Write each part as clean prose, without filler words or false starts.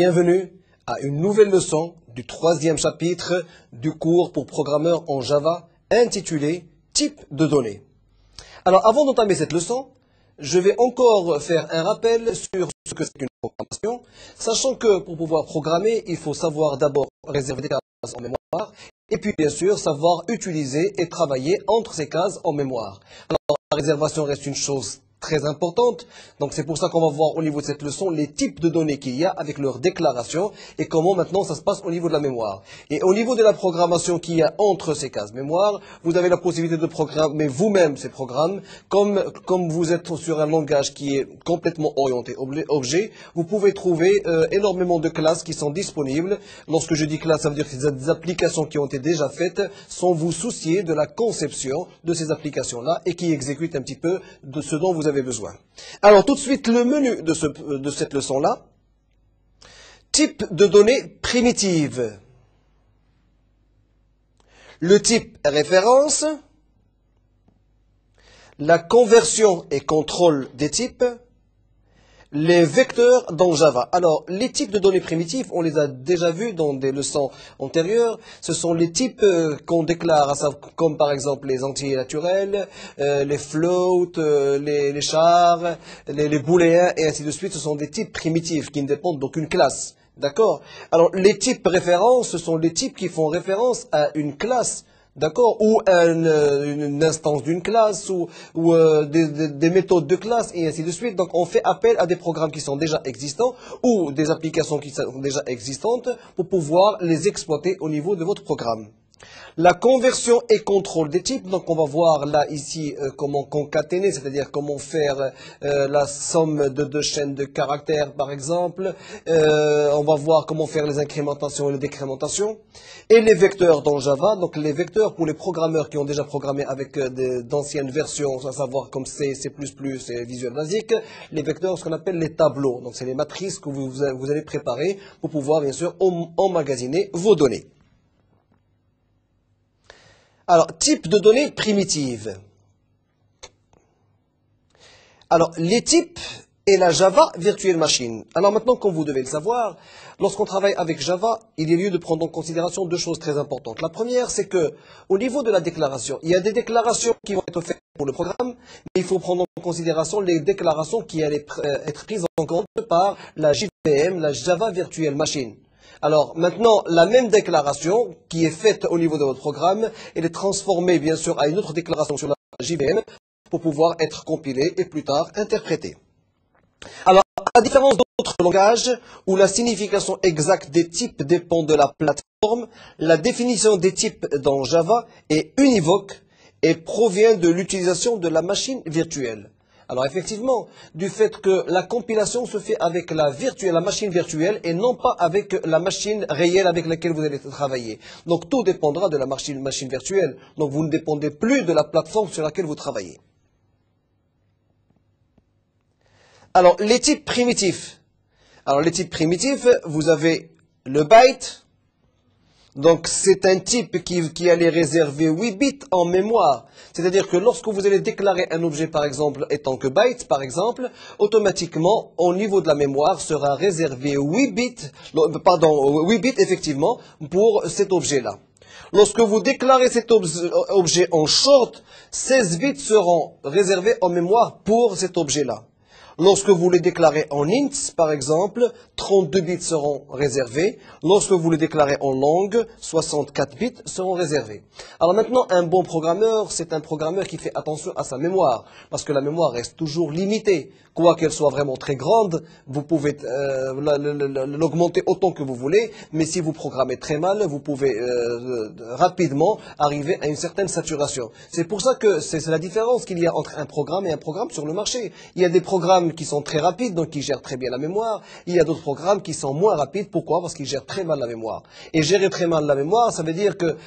bienvenue à une nouvelle leçon du troisième chapitre du cours pour programmeurs en Java intitulé Type de données. Alors avant d'entamer cette leçon, je vais encore faire un rappel sur ce que c'est qu'une programmation, sachant que pour pouvoir programmer, il faut savoir d'abord réserver des cases en mémoire, et puis bien sûr savoir utiliser et travailler entre ces cases en mémoire. Alors la réservation reste une chose très importante, donc c'est pour ça qu'on va voir au niveau de cette leçon les types de données qu'il y a avec leur déclaration et comment maintenant ça se passe au niveau de la mémoire. Et au niveau de la programmation qu'il y a entre ces cases mémoire, vous avez la possibilité de programmer vous-même ces programmes, comme vous êtes sur un langage qui est complètement orienté objet, vous pouvez trouver énormément de classes qui sont disponibles. Lorsque je dis classe, ça veut dire que c'est des applications qui ont été déjà faites sans vous soucier de la conception de ces applications-là et qui exécutent un petit peu de ce dont vous avez besoin. Alors tout de suite le menu de cette leçon-là. Type de données primitives. Le type référence. La conversion et contrôle des types. Les vecteurs dans Java. Alors, les types de données primitives, on les a déjà vus dans des leçons antérieures. Ce sont les types qu'on déclare, comme par exemple les entiers naturels, les floats, les chars, les booléens et ainsi de suite. Ce sont des types primitifs qui ne dépendent d'aucune classe. D'accord? Alors, les types références, ce sont les types qui font référence à une classe. D'accord, ou une instance d'une classe, ou des méthodes de classe, et ainsi de suite. Donc, on fait appel à des programmes qui sont déjà existants, ou des applications qui sont déjà existantes, pour pouvoir les exploiter au niveau de votre programme. La conversion et contrôle des types, donc on va voir là ici comment concaténer, c'est-à-dire comment faire la somme de deux chaînes de caractères par exemple. On va voir comment faire les incrémentations et les décrémentations. Et les vecteurs dans Java, donc les vecteurs pour les programmeurs qui ont déjà programmé avec d'anciennes versions, à savoir comme C, C++ et Visual Basic, les vecteurs, ce qu'on appelle les tableaux. Donc c'est les matrices que vous allez préparer pour pouvoir bien sûr emmagasiner vos données. Alors, type de données primitives. Alors, les types et la Java Virtual Machine. Alors maintenant, comme vous devez le savoir, lorsqu'on travaille avec Java, il y a lieu de prendre en considération deux choses très importantes. La première, c'est que au niveau de la déclaration, il y a des déclarations qui vont être faites pour le programme, mais il faut prendre en considération les déclarations qui allaient être prises en compte par la JVM, la Java Virtual Machine. Alors maintenant, la même déclaration qui est faite au niveau de votre programme, elle est transformée bien sûr à une autre déclaration sur la JVM pour pouvoir être compilée et plus tard interprétée. Alors, à la différence d'autres langages où la signification exacte des types dépend de la plateforme, la définition des types dans Java est univoque et provient de l'utilisation de la machine virtuelle. Alors effectivement, du fait que la compilation se fait avec la machine virtuelle et non pas avec la machine réelle avec laquelle vous allez travailler. Donc tout dépendra de la machine virtuelle. Donc vous ne dépendez plus de la plateforme sur laquelle vous travaillez. Alors les types primitifs. Alors les types primitifs, vous avez le byte. Donc c'est un type qui allait réserver 8 bits en mémoire. C'est-à-dire que lorsque vous allez déclarer un objet par exemple étant que byte par exemple, automatiquement au niveau de la mémoire sera réservé 8 bits effectivement pour cet objet-là. Lorsque vous déclarez cet objet en short, 16 bits seront réservés en mémoire pour cet objet-là. Lorsque vous les déclarez en ints, par exemple, 32 bits seront réservés. Lorsque vous les déclarez en long, 64 bits seront réservés. Alors maintenant, un bon programmeur, c'est un programmeur qui fait attention à sa mémoire, parce que la mémoire reste toujours limitée. Quoi qu'elle soit vraiment très grande, vous pouvez l'augmenter autant que vous voulez, mais si vous programmez très mal, vous pouvez rapidement arriver à une certaine saturation. C'est pour ça que c'est la différence qu'il y a entre un programme et un programme sur le marché. Il y a des programmes qui sont très rapides, donc qui gèrent très bien la mémoire. Il y a d'autres programmes qui sont moins rapides. Pourquoi? Parce qu'ils gèrent très mal la mémoire. Et gérer très mal la mémoire, ça veut dire que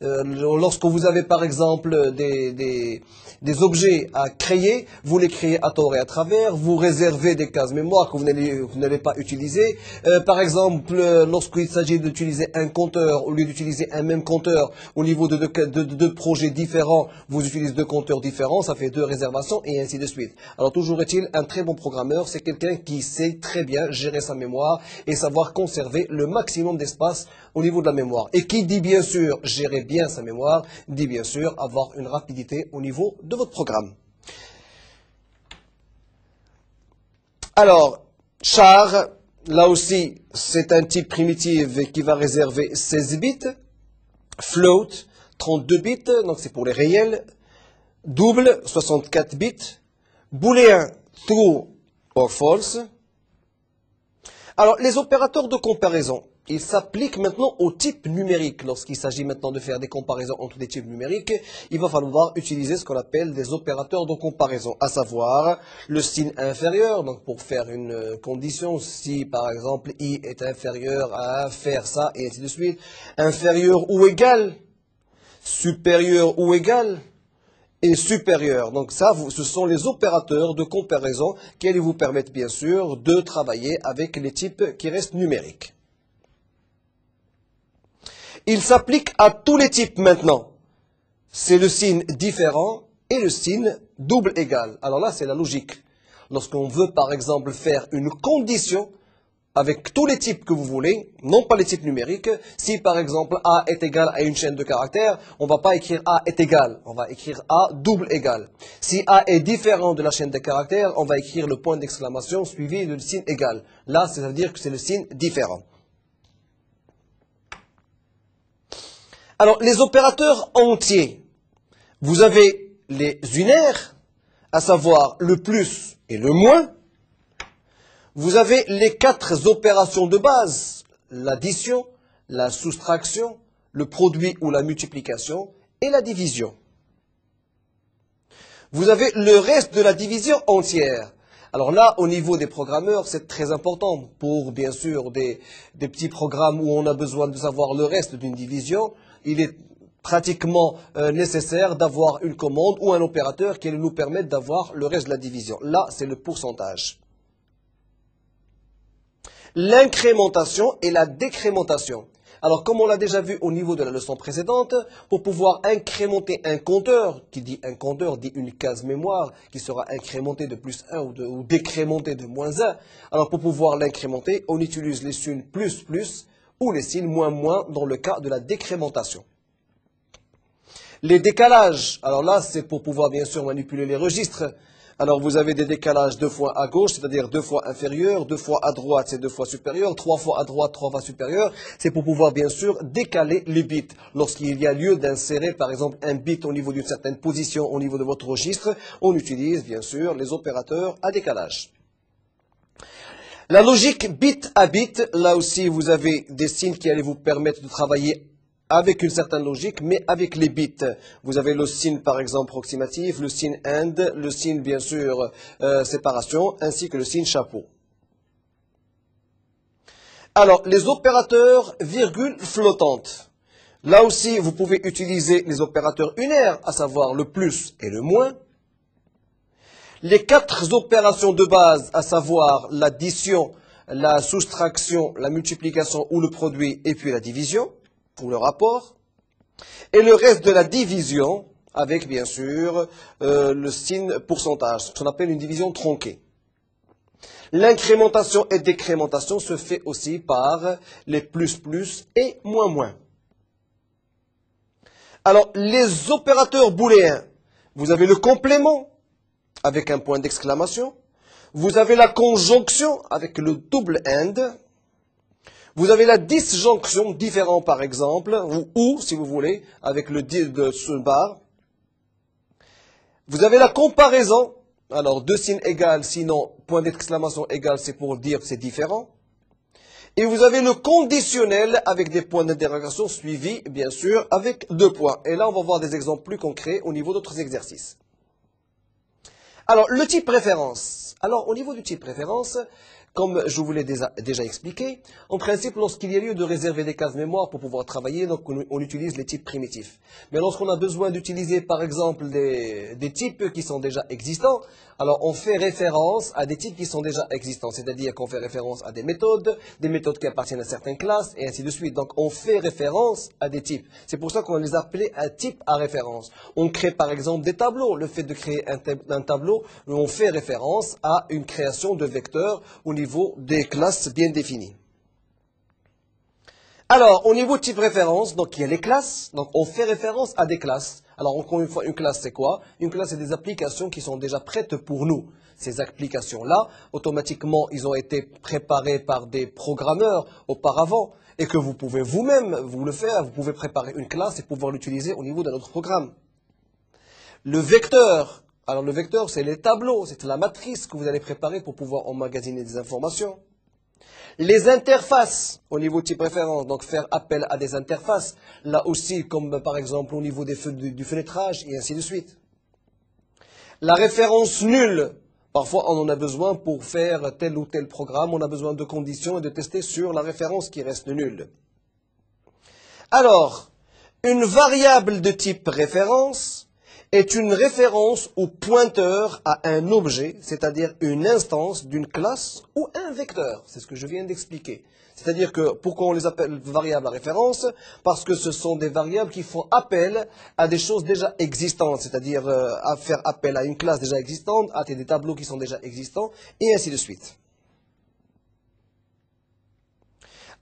lorsque vous avez par exemple des objets à créer, vous les créez à tort et à travers, vous réservez des cases mémoire que vous n'allez pas utiliser. Par exemple, lorsqu'il s'agit d'utiliser un compteur, au lieu d'utiliser un même compteur, au niveau de deux projets différents, vous utilisez deux compteurs différents, ça fait deux réservations et ainsi de suite. Alors, Alors toujours est-il, un très bon programmeur, c'est quelqu'un qui sait très bien gérer sa mémoire et savoir conserver le maximum d'espace au niveau de la mémoire. Et qui dit bien sûr gérer bien sa mémoire, dit bien sûr avoir une rapidité au niveau de votre programme. Alors, char, là aussi, c'est un type primitif qui va réserver 16 bits. Float, 32 bits, donc c'est pour les réels. Double, 64 bits. Booléen, true or false. Alors, les opérateurs de comparaison, ils s'appliquent maintenant au type numérique. Lorsqu'il s'agit maintenant de faire des comparaisons entre des types numériques, il va falloir utiliser ce qu'on appelle des opérateurs de comparaison, à savoir le signe inférieur. Donc, pour faire une condition, si par exemple i est inférieur à faire ça, et ainsi de suite, inférieur ou égal, supérieur ou égal, et supérieur. Donc ça, ce sont les opérateurs de comparaison qui allaient vous permettre bien sûr de travailler avec les types qui restent numériques. Il s'applique à tous les types maintenant. C'est le signe différent et le signe double égal. Alors là, c'est la logique. Lorsqu'on veut par exemple faire une condition avec tous les types que vous voulez, non pas les types numériques. Si par exemple A est égal à une chaîne de caractères, on ne va pas écrire A est égal, on va écrire A double égal. Si A est différent de la chaîne de caractères, on va écrire le point d'exclamation suivi du signe égal. Là, ça veut dire que c'est le signe différent. Alors, les opérateurs entiers, vous avez les unaires, à savoir le plus et le moins. Vous avez les 4 opérations de base, l'addition, la soustraction, le produit ou la multiplication et la division. Vous avez le reste de la division entière. Alors là, au niveau des programmeurs, c'est très important pour, bien sûr, des petits programmes où on a besoin de savoir le reste d'une division. Il est pratiquement nécessaire d'avoir une commande ou un opérateur qui nous permette d'avoir le reste de la division. Là, c'est le pourcentage. L'incrémentation et la décrémentation. Alors, comme on l'a déjà vu au niveau de la leçon précédente, pour pouvoir incrémenter un compteur, qui dit un compteur dit une case mémoire, qui sera incrémentée de plus 1 ou décrémentée de moins 1. Alors, pour pouvoir l'incrémenter, on utilise les signes plus plus ou les signes moins moins dans le cas de la décrémentation. Les décalages, alors là, c'est pour pouvoir bien sûr manipuler les registres. Alors, vous avez des décalages 2 fois à gauche, c'est-à-dire 2 fois inférieur, 2 fois à droite, c'est 2 fois supérieur, 3 fois à droite, 3 fois supérieur. C'est pour pouvoir, bien sûr, décaler les bits. Lorsqu'il y a lieu d'insérer, par exemple, un bit au niveau d'une certaine position au niveau de votre registre, on utilise, bien sûr, les opérateurs à décalage. La logique bit à bit, là aussi, vous avez des signes qui allaient vous permettre de travailler avec une certaine logique, mais avec les bits. Vous avez le signe, par exemple, approximatif, le signe AND, le signe, bien sûr, séparation, ainsi que le signe chapeau. Alors, les opérateurs virgule flottantes. Là aussi, vous pouvez utiliser les opérateurs unaires, à savoir le plus et le moins. Les 4 opérations de base, à savoir l'addition, la soustraction, la multiplication ou le produit, et puis la division, pour le rapport, et le reste de la division avec bien sûr le signe pourcentage, ce qu'on appelle une division tronquée. L'incrémentation et décrémentation se fait aussi par les plus plus et moins moins. Alors les opérateurs booléens, vous avez le complément avec un point d'exclamation, vous avez la conjonction avec le double AND. Vous avez la disjonction, différent par exemple, ou si vous voulez, avec le de ce bar. Vous avez la comparaison, alors 2 signes égales, sinon point d'exclamation égal, c'est pour dire que c'est différent. Et vous avez le conditionnel avec des points d'interrogation suivis, bien sûr, avec 2 points. Et là, on va voir des exemples plus concrets au niveau d'autres exercices. Alors, le type préférence. Alors, au niveau du type préférence, Comme je vous l'ai déjà expliqué, en principe, lorsqu'il y a lieu de réserver des cases mémoire pour pouvoir travailler, donc on utilise les types primitifs. Mais lorsqu'on a besoin d'utiliser, par exemple, des types qui sont déjà existants, alors on fait référence à des types qui sont déjà existants, c'est-à-dire qu'on fait référence à des méthodes qui appartiennent à certaines classes, et ainsi de suite. Donc on fait référence à des types. C'est pour ça qu'on les appelait un type à référence. On crée par exemple des tableaux. Le fait de créer un tableau, on fait référence à une création de vecteurs au niveau des classes bien définies. Alors, au niveau type référence, donc il y a les classes, donc on fait référence à des classes. Alors encore une fois, une classe c'est quoi? Une classe c'est des applications qui sont déjà prêtes pour nous. Ces applications-là, automatiquement, ils ont été préparées par des programmeurs auparavant et que vous pouvez vous-même vous le faire. Vous pouvez préparer une classe et pouvoir l'utiliser au niveau d'un autre programme. Le vecteur, alors le vecteur c'est les tableaux, c'est la matrice que vous allez préparer pour pouvoir emmagasiner des informations. Les interfaces au niveau type référence, donc faire appel à des interfaces, là aussi comme par exemple au niveau du fenêtrage et ainsi de suite. La référence nulle, parfois on en a besoin pour faire tel ou tel programme, on a besoin de conditions et de tester sur la référence qui reste nulle. Alors, une variable de type référence est une référence ou pointeur à un objet, c'est-à-dire une instance d'une classe ou un vecteur. C'est ce que je viens d'expliquer. C'est-à-dire que pourquoi on les appelle variables à référence? Parce que ce sont des variables qui font appel à des choses déjà existantes, c'est-à-dire à faire appel à une classe déjà existante, à des tableaux qui sont déjà existants, et ainsi de suite.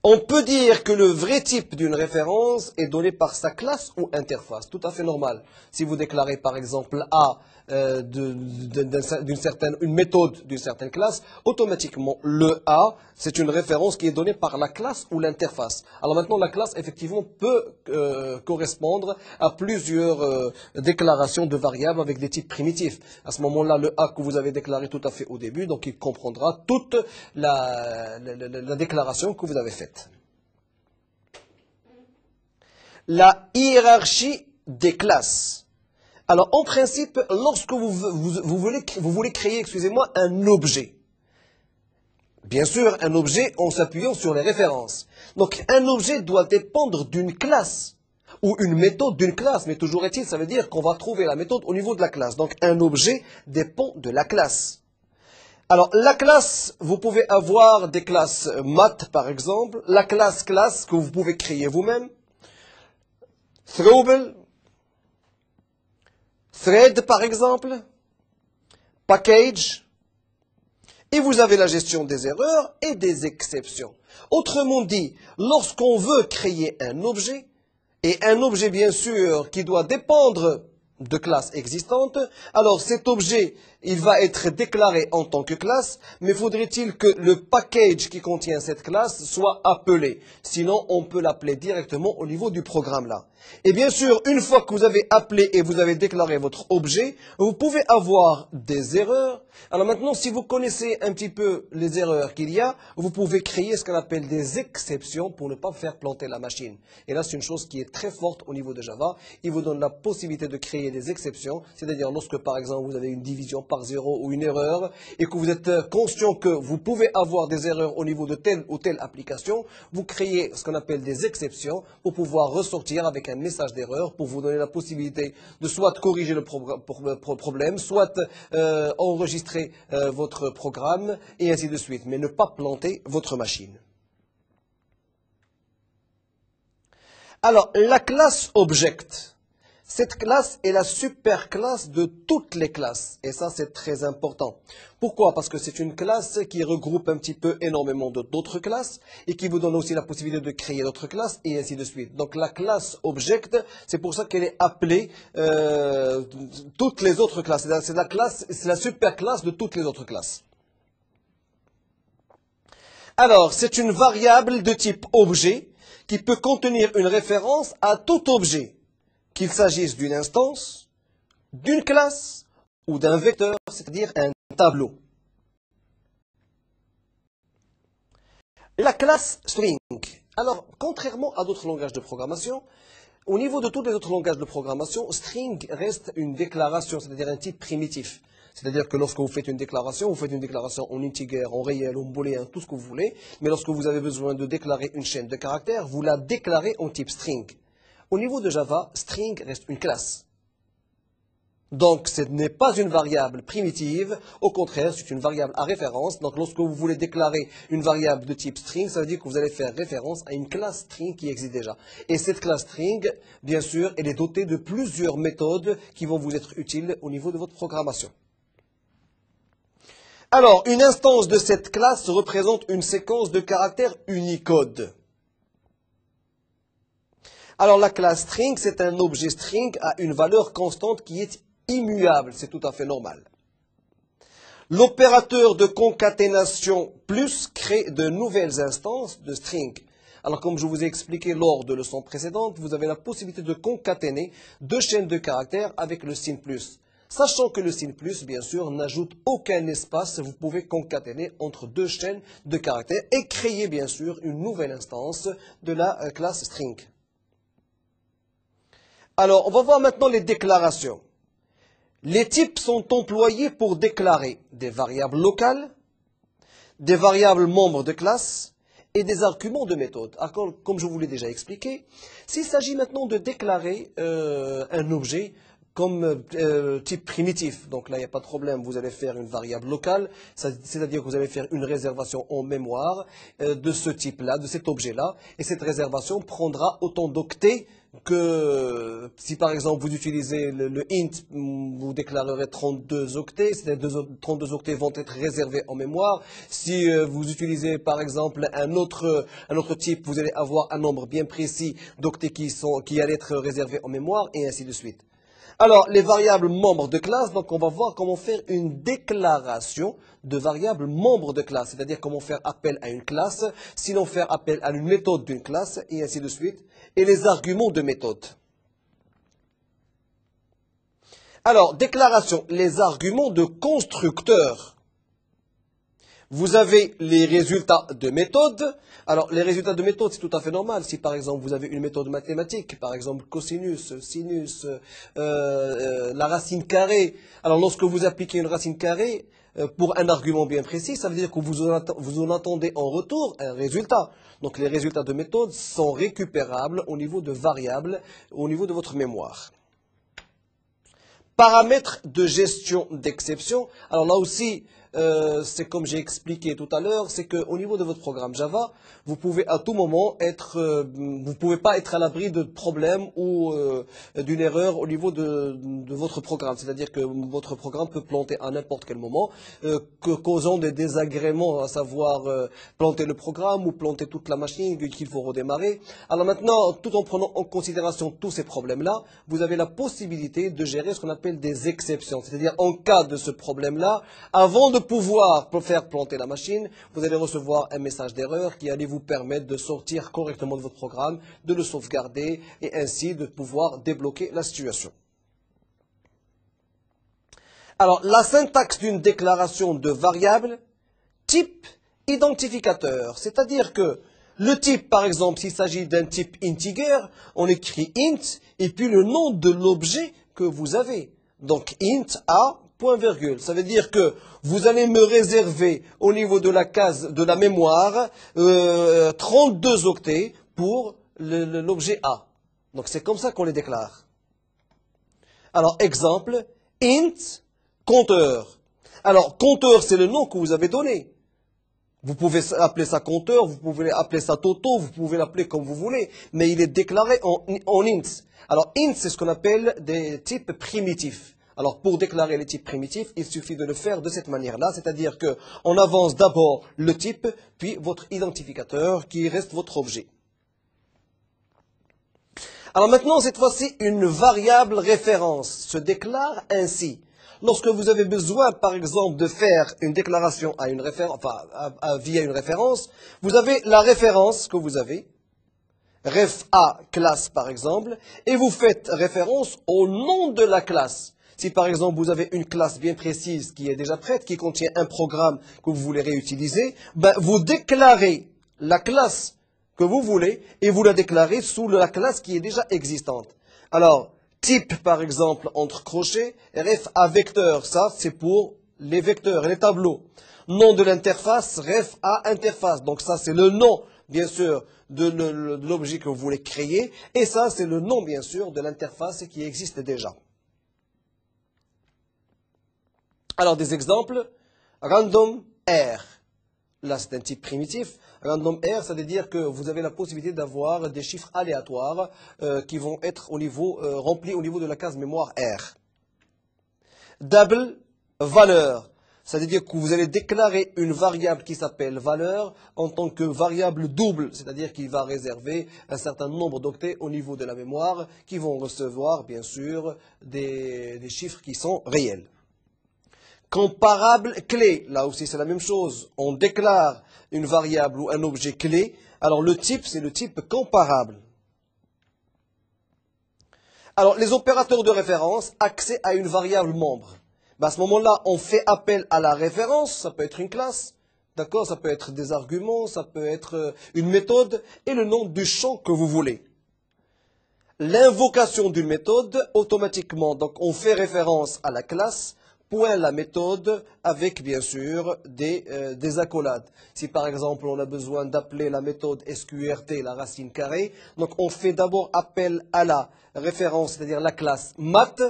On peut dire que le vrai type d'une référence est donné par sa classe ou interface, tout à fait normal. Si vous déclarez par exemple A une méthode d'une certaine classe, automatiquement le A, c'est une référence qui est donnée par la classe ou l'interface. Alors maintenant, la classe, effectivement, peut correspondre à plusieurs déclarations de variables avec des types primitifs. À ce moment-là, le A que vous avez déclaré tout à fait au début, donc il comprendra toute la déclaration que vous avez faite. La hiérarchie des classes. Alors, en principe, lorsque vous voulez créer, un objet, bien sûr, un objet en s'appuyant sur les références. Donc, un objet doit dépendre d'une classe ou une méthode d'une classe, mais toujours est-il, ça veut dire qu'on va trouver la méthode au niveau de la classe. Donc, un objet dépend de la classe. Alors, la classe, vous pouvez avoir des classes math, par exemple, la classe que vous pouvez créer vous-même, throwable, thread, par exemple, package, et vous avez la gestion des erreurs et des exceptions. Autrement dit, lorsqu'on veut créer un objet, et un objet bien sûr qui doit dépendre de classes existantes, alors cet objet, il va être déclaré en tant que classe, mais faudrait-il que le package qui contient cette classe soit appelé. Sinon, on peut l'appeler directement au niveau du programme là. Et bien sûr, une fois que vous avez appelé et vous avez déclaré votre objet, vous pouvez avoir des erreurs. Alors maintenant, si vous connaissez un petit peu les erreurs qu'il y a, vous pouvez créer ce qu'on appelle des exceptions pour ne pas faire planter la machine. Et là, c'est une chose qui est très forte au niveau de Java. Il vous donne la possibilité de créer des exceptions, c'est-à-dire lorsque, par exemple, vous avez une division par zéro ou une erreur, et que vous êtes conscient que vous pouvez avoir des erreurs au niveau de telle ou telle application, vous créez ce qu'on appelle des exceptions pour pouvoir ressortir avec un message d'erreur pour vous donner la possibilité de soit corriger le problème, soit enregistrer votre programme et ainsi de suite, mais ne pas planter votre machine. Alors, la classe Object, cette classe est la superclasse de toutes les classes. Et ça, c'est très important. Pourquoi? Parce que c'est une classe qui regroupe un petit peu énormément d'autres classes et qui vous donne aussi la possibilité de créer d'autres classes et ainsi de suite. Donc, la classe Object, c'est pour ça qu'elle est appelée toutes les autres classes. C'est la superclasse de toutes les autres classes. Alors, c'est une variable de type objet qui peut contenir une référence à tout objet, qu'il s'agisse d'une instance, d'une classe ou d'un vecteur, c'est-à-dire un tableau. La classe string. Alors, contrairement à d'autres langages de programmation, au niveau de tous les autres langages de programmation, string reste une déclaration, c'est-à-dire un type primitif. C'est-à-dire que lorsque vous faites une déclaration en integer, en réel, en booléen, tout ce que vous voulez. Mais lorsque vous avez besoin de déclarer une chaîne de caractères, vous la déclarez en type string. Au niveau de Java, string reste une classe. Donc, ce n'est pas une variable primitive, au contraire, c'est une variable à référence. Donc, lorsque vous voulez déclarer une variable de type string, ça veut dire que vous allez faire référence à une classe string qui existe déjà. Et cette classe string, bien sûr, elle est dotée de plusieurs méthodes qui vont vous être utiles au niveau de votre programmation. Alors, une instance de cette classe représente une séquence de caractères Unicode. Alors, la classe string, c'est un objet string à une valeur constante qui est immuable, c'est tout à fait normal. L'opérateur de concaténation plus crée de nouvelles instances de string. Alors, comme je vous ai expliqué lors de leçons précédentes, vous avez la possibilité de concaténer deux chaînes de caractères avec le signe plus. Sachant que le signe plus, bien sûr, n'ajoute aucun espace, vous pouvez concaténer entre deux chaînes de caractères et créer, bien sûr, une nouvelle instance de la classe string. Alors, on va voir maintenant les déclarations. Les types sont employés pour déclarer des variables locales, des variables membres de classe et des arguments de méthode. Alors, comme je vous l'ai déjà expliqué, s'il s'agit maintenant de déclarer un objet comme type primitif, donc là il n'y a pas de problème, vous allez faire une variable locale, c'est-à-dire que vous allez faire une réservation en mémoire de ce type-là, de cet objet-là, et cette réservation prendra autant d'octets que si par exemple vous utilisez le int, vous déclarerez 32 octets, c'est-à-dire 32 octets vont être réservés en mémoire. Si vous utilisez par exemple un autre type, vous allez avoir un nombre bien précis d'octets qui allait être réservés en mémoire, et ainsi de suite. Alors, les variables membres de classe, donc on va voir comment faire une déclaration de variables membres de classe, c'est-à-dire comment faire appel à une classe, sinon faire appel à une méthode d'une classe, et ainsi de suite, et les arguments de méthode. Alors, déclaration, les arguments de constructeur. Vous avez les résultats de méthode. Alors, les résultats de méthode, c'est tout à fait normal. Si, par exemple, vous avez une méthode mathématique, par exemple, cosinus, sinus, la racine carrée. Alors, lorsque vous appliquez une racine carrée pour un argument bien précis, ça veut dire que vous en attendez en retour un résultat. Donc, les résultats de méthode sont récupérables au niveau de variables, au niveau de votre mémoire. Paramètres de gestion d'exception. Alors là aussi, c'est comme j'ai expliqué tout à l'heure, c'est qu'au niveau de votre programme Java, vous pouvez à tout moment vous pouvez pas être à l'abri de problèmes ou d'une erreur au niveau de votre programme. C'est-à-dire que votre programme peut planter à n'importe quel moment, causant des désagréments, à savoir planter le programme ou planter toute la machine qu'il faut redémarrer. Alors maintenant, tout en prenant en considération tous ces problèmes-là, vous avez la possibilité de gérer ce qu'on appelle des exceptions. C'est-à-dire en cas de ce problème-là, avant de pouvoir faire planter la machine, vous allez recevoir un message d'erreur qui allait vous permettre de sortir correctement de votre programme, de le sauvegarder et ainsi de pouvoir débloquer la situation. Alors, la syntaxe d'une déclaration de variable, type identificateur, c'est-à-dire que le type, par exemple, s'il s'agit d'un type integer, on écrit int et puis le nom de l'objet que vous avez. Donc, int a, point virgule. Ça veut dire que vous allez me réserver au niveau de la case de la mémoire 32 octets pour l'objet A. Donc, c'est comme ça qu'on les déclare. Alors, exemple, int compteur. Alors, compteur, c'est le nom que vous avez donné. Vous pouvez appeler ça compteur, vous pouvez appeler ça toto, vous pouvez l'appeler comme vous voulez, mais il est déclaré en int. Alors, int, c'est ce qu'on appelle des types primitifs. Alors, pour déclarer les types primitifs, il suffit de le faire de cette manière-là, c'est-à-dire qu'on avance d'abord le type, puis votre identificateur, qui reste votre objet. Alors maintenant, cette fois-ci, une variable référence se déclare ainsi. Lorsque vous avez besoin, par exemple, de faire une déclaration à une référence, via une référence, vous avez la référence que vous avez, ref A classe par exemple, et vous faites référence au nom de la classe. Si par exemple vous avez une classe bien précise qui est déjà prête, qui contient un programme que vous voulez réutiliser, ben vous déclarez la classe que vous voulez et vous la déclarez sous la classe qui est déjà existante. Alors, type, par exemple, entre crochets, ref à vecteur, ça c'est pour les vecteurs et les tableaux. Nom de l'interface, ref à interface, donc ça c'est le nom, bien sûr, de l'objet que vous voulez créer, et ça c'est le nom, bien sûr, de l'interface qui existe déjà. Alors des exemples, random R. Là, c'est un type primitif. Random R, ça veut dire que vous avez la possibilité d'avoir des chiffres aléatoires qui vont être remplis au niveau de la case mémoire R. Double, valeur. Ça veut dire que vous allez déclarer une variable qui s'appelle valeur en tant que variable double, c'est-à-dire qu'il va réserver un certain nombre d'octets au niveau de la mémoire qui vont recevoir, bien sûr, des chiffres qui sont réels. Comparable clé, là aussi c'est la même chose. On déclare une variable ou un objet clé. Alors le type, c'est le type comparable. Alors les opérateurs de référence, accès à une variable membre. Ben, à ce moment-là, on fait appel à la référence, ça peut être une classe, d'accord, ça peut être des arguments, ça peut être une méthode et le nom du champ que vous voulez. L'invocation d'une méthode, automatiquement, donc on fait référence à la classe, point la méthode avec bien sûr des accolades. Si par exemple on a besoin d'appeler la méthode SQRT, la racine carrée, donc on fait d'abord appel à la référence, c'est-à-dire la classe math,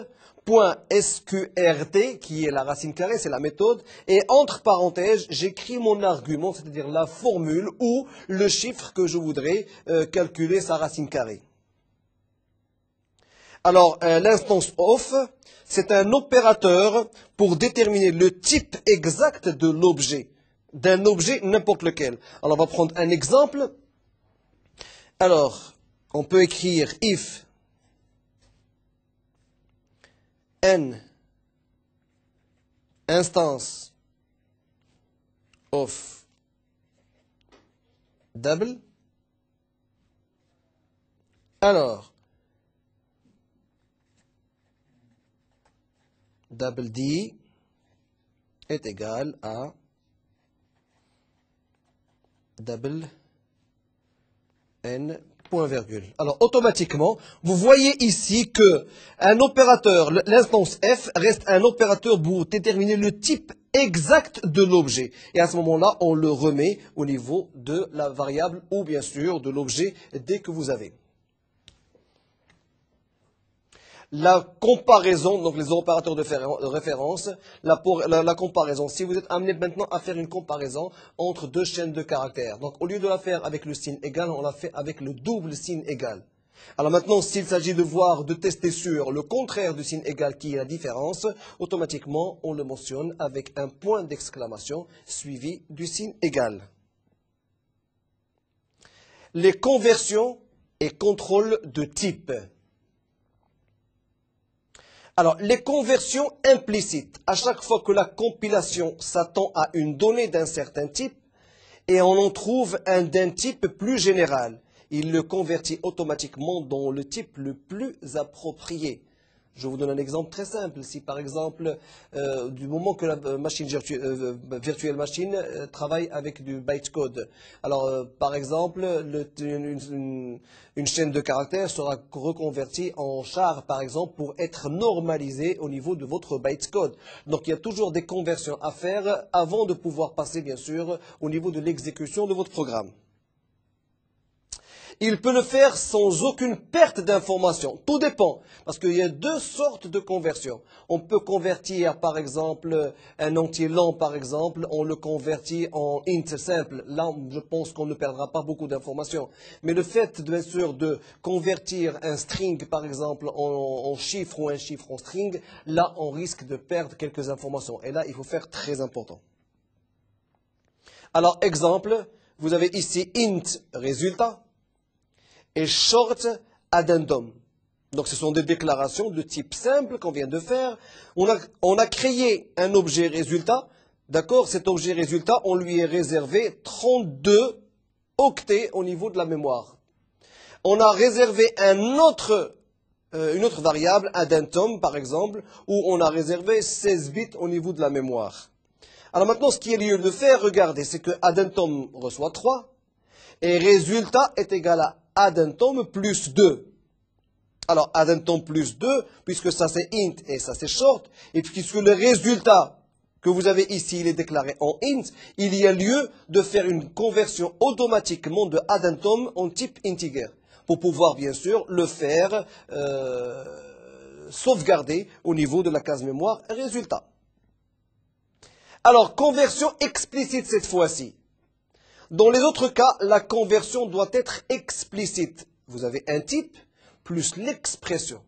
point SQRT, qui est la racine carrée, c'est la méthode, et entre parenthèses, j'écris mon argument, c'est-à-dire la formule ou le chiffre que je voudrais calculer sa racine carrée. Alors, l'instance of, c'est un opérateur pour déterminer le type exact de l'objet, d'un objet n'importe lequel. Alors, on va prendre un exemple. Alors, on peut écrire if n instance of double. Alors, double D est égal à double n point virgule. Alors automatiquement, vous voyez ici que un opérateur, l'instance f, reste un opérateur pour déterminer le type exact de l'objet. Et à ce moment-là, on le remet au niveau de la variable ou bien sûr de l'objet dès que vous avez. La comparaison, donc les opérateurs de référence, la comparaison. Si vous êtes amené maintenant à faire une comparaison entre deux chaînes de caractères, donc au lieu de la faire avec le signe égal, on la fait avec le double signe égal. Alors maintenant, s'il s'agit de tester sur le contraire du signe égal qui est la différence, automatiquement, on le mentionne avec un point d'exclamation suivi du signe égal. Les conversions et contrôles de type. Alors, les conversions implicites, à chaque fois que la compilation s'attend à une donnée d'un certain type, et on en trouve un d'un type plus général, il le convertit automatiquement dans le type le plus approprié. Je vous donne un exemple très simple. Si par exemple, du moment que la machine virtuelle machine travaille avec du bytecode, alors par exemple, une chaîne de caractères sera reconvertie en char, par exemple, pour être normalisée au niveau de votre bytecode. Donc il y a toujours des conversions à faire avant de pouvoir passer, bien sûr, au niveau de l'exécution de votre programme. Il peut le faire sans aucune perte d'information. Tout dépend, parce qu'il y a deux sortes de conversions. On peut convertir, par exemple, un entier long, par exemple, on le convertit en int simple. Là, je pense qu'on ne perdra pas beaucoup d'informations. Mais le fait, bien sûr, de convertir un string, par exemple, en chiffre ou un chiffre en string, là, on risque de perdre quelques informations. Et là, il faut faire très important. Alors, exemple, vous avez ici int résultat et short addendum. Donc ce sont des déclarations de type simple qu'on vient de faire. On a créé un objet résultat. D'accord? Cet objet résultat, on lui est réservé 32 octets au niveau de la mémoire. On a réservé une autre variable, addendum par exemple, où on a réservé 16 bits au niveau de la mémoire. Alors maintenant, ce qui est lieu de faire, regardez, c'est que addendum reçoit 3 et résultat est égal à addendum plus 2. Alors, addendum plus 2, puisque ça c'est int et ça c'est short, et puisque le résultat que vous avez ici, il est déclaré en int, il y a lieu de faire une conversion automatiquement de addendum en type integer, pour pouvoir bien sûr le faire sauvegarder au niveau de la case mémoire résultat. Alors, conversion explicite cette fois-ci. Dans les autres cas, la conversion doit être explicite. Vous avez un type plus l'expression.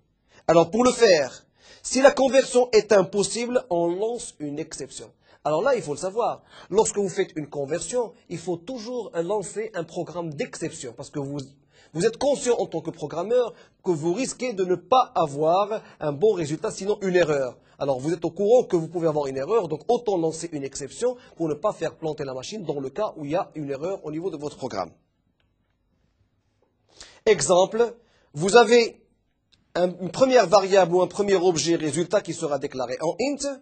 Alors, pour le faire, si la conversion est impossible, on lance une exception. Alors là, il faut le savoir. Lorsque vous faites une conversion, il faut toujours lancer un programme d'exception. Parce que vous êtes conscient en tant que programmeur que vous risquez de ne pas avoir un bon résultat, sinon une erreur. Alors vous êtes au courant que vous pouvez avoir une erreur, donc autant lancer une exception pour ne pas faire planter la machine dans le cas où il y a une erreur au niveau de votre programme. Exemple, vous avez une première variable ou un premier objet résultat qui sera déclaré en int.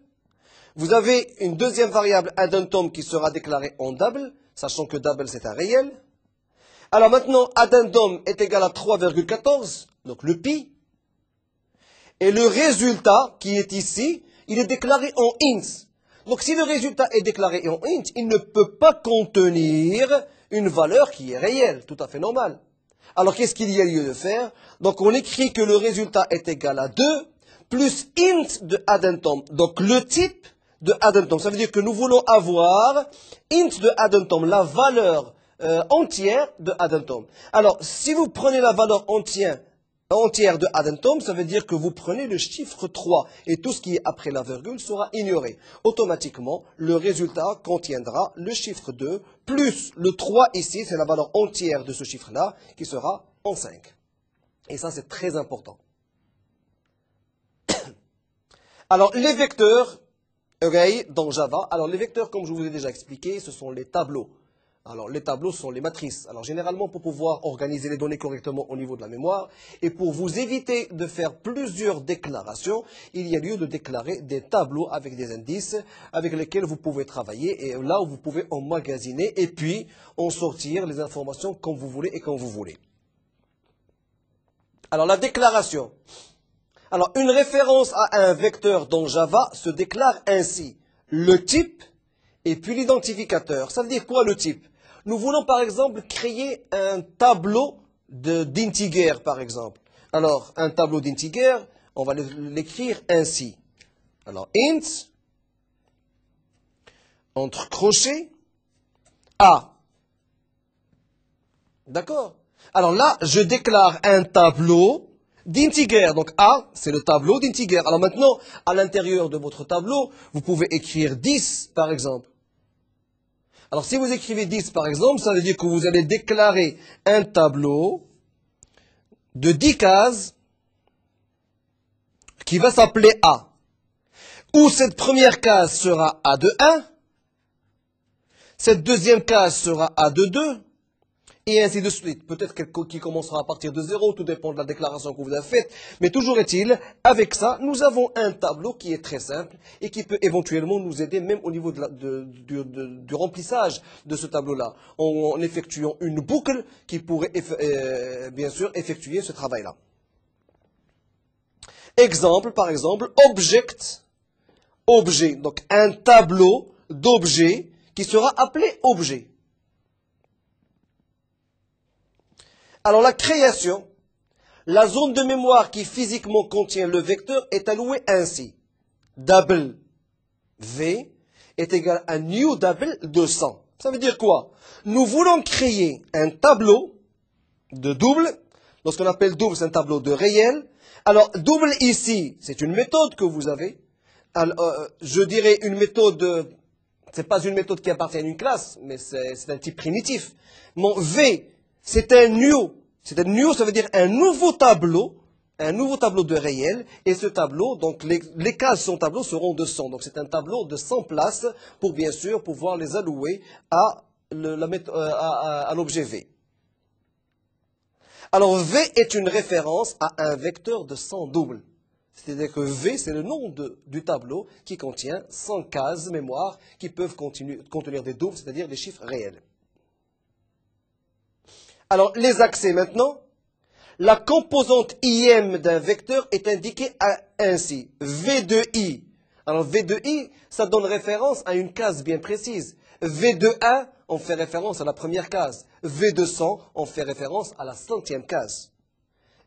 Vous avez une deuxième variable addendum qui sera déclarée en double, sachant que double c'est un réel. Alors maintenant, addendum est égal à 3,14, donc le pi. Et le résultat qui est ici, il est déclaré en int. Donc si le résultat est déclaré en int, il ne peut pas contenir une valeur qui est réelle, tout à fait normale. Alors qu'est-ce qu'il y a lieu de faire? Donc on écrit que le résultat est égal à 2 plus int de addendum. Donc le type de addendum, ça veut dire que nous voulons avoir int de addendum, la valeur entière de addendum. Alors si vous prenez la valeur entière de addendum, ça veut dire que vous prenez le chiffre 3 et tout ce qui est après la virgule sera ignoré. Automatiquement, le résultat contiendra le chiffre 2 plus le 3 ici, c'est la valeur entière de ce chiffre-là qui sera en 5. Et ça, c'est très important. Alors, les vecteurs, array dans Java, alors les vecteurs, comme je vous ai déjà expliqué, ce sont les tableaux. Alors, les tableaux sont les matrices. Alors, généralement, pour pouvoir organiser les données correctement au niveau de la mémoire, et pour vous éviter de faire plusieurs déclarations, il y a lieu de déclarer des tableaux avec des indices avec lesquels vous pouvez travailler, et là où vous pouvez emmagasiner, et puis en sortir les informations comme vous voulez et quand vous voulez. Alors, la déclaration. Alors, une référence à un vecteur dans Java se déclare ainsi. Le type et puis l'identificateur. Ça veut dire quoi le type? Nous voulons par exemple créer un tableau d'integer par exemple. Alors, un tableau d'integer, on va l'écrire ainsi. Alors, int, entre crochets, A. D'accord? Alors là, je déclare un tableau d'integer. Donc A, c'est le tableau d'integer. Alors maintenant, à l'intérieur de votre tableau, vous pouvez écrire 10 par exemple. Alors, si vous écrivez 10, par exemple, ça veut dire que vous allez déclarer un tableau de 10 cases qui va s'appeler A. Où cette première case sera A de 1, cette deuxième case sera A de 2, et ainsi de suite. Peut-être qu'il commencera à partir de 0, tout dépend de la déclaration que vous avez faite. Mais toujours est-il, avec ça, nous avons un tableau qui est très simple et qui peut éventuellement nous aider même au niveau du remplissage de ce tableau-là, en effectuant une boucle qui pourrait bien sûr effectuer ce travail-là. Exemple, par exemple, object, objet. Donc un tableau d'objets qui sera appelé objet. Alors la création, la zone de mémoire qui physiquement contient le vecteur est allouée ainsi. Double V est égal à new double de 100. Ça veut dire quoi? Nous voulons créer un tableau de double. Lorsqu'on appelle double, c'est un tableau de réel. Alors double ici, c'est une méthode que vous avez. Alors, je dirais une méthode, c'est pas une méthode qui appartient à une classe, mais c'est un type primitif. Mon V, c'est un new. C'est un new, ça veut dire un nouveau tableau de réel. Et ce tableau, donc les cases de son tableau seront de 100. Donc c'est un tableau de 100 places pour bien sûr pouvoir les allouer à l'objet V. Alors V est une référence à un vecteur de 100 doubles. C'est-à-dire que V, c'est le nom du tableau qui contient 100 cases mémoire qui peuvent contenir des doubles, c'est-à-dire des chiffres réels. Alors, les accès maintenant. La composante IM d'un vecteur est indiquée ainsi. V de I. Alors V de I, ça donne référence à une case bien précise. V de 1, on fait référence à la première case. V de 100, on fait référence à la centième case.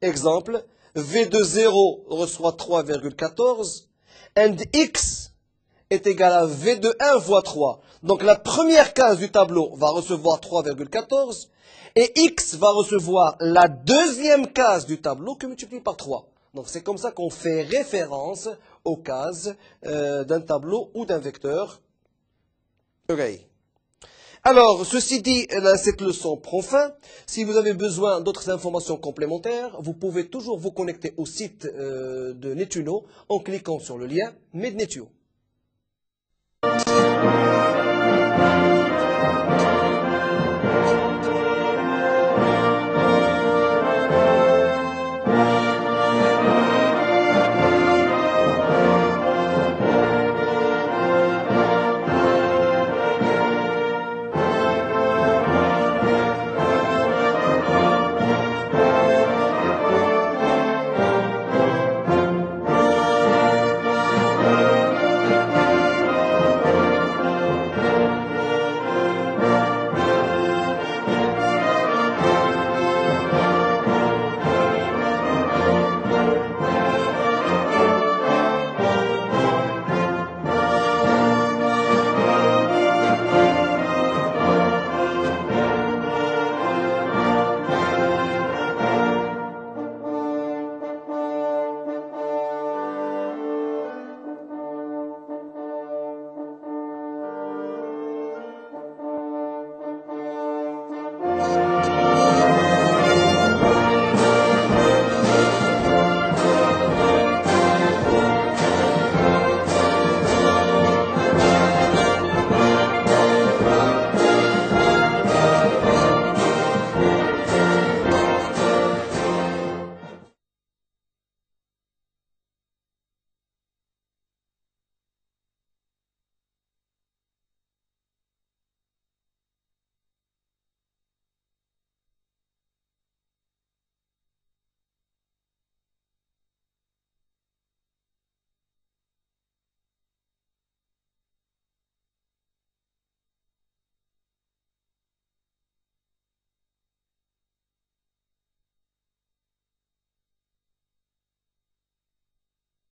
Exemple, V de 0 reçoit 3,14 and X est égal à V de 1 fois 3. Donc la première case du tableau va recevoir 3,14 et X va recevoir la deuxième case du tableau que multiplie par 3. Donc c'est comme ça qu'on fait référence aux cases d'un tableau ou d'un vecteur. Okay. Alors, ceci dit, cette leçon prend fin. Si vous avez besoin d'autres informations complémentaires, vous pouvez toujours vous connecter au site de Netuno en cliquant sur le lien Mednetio.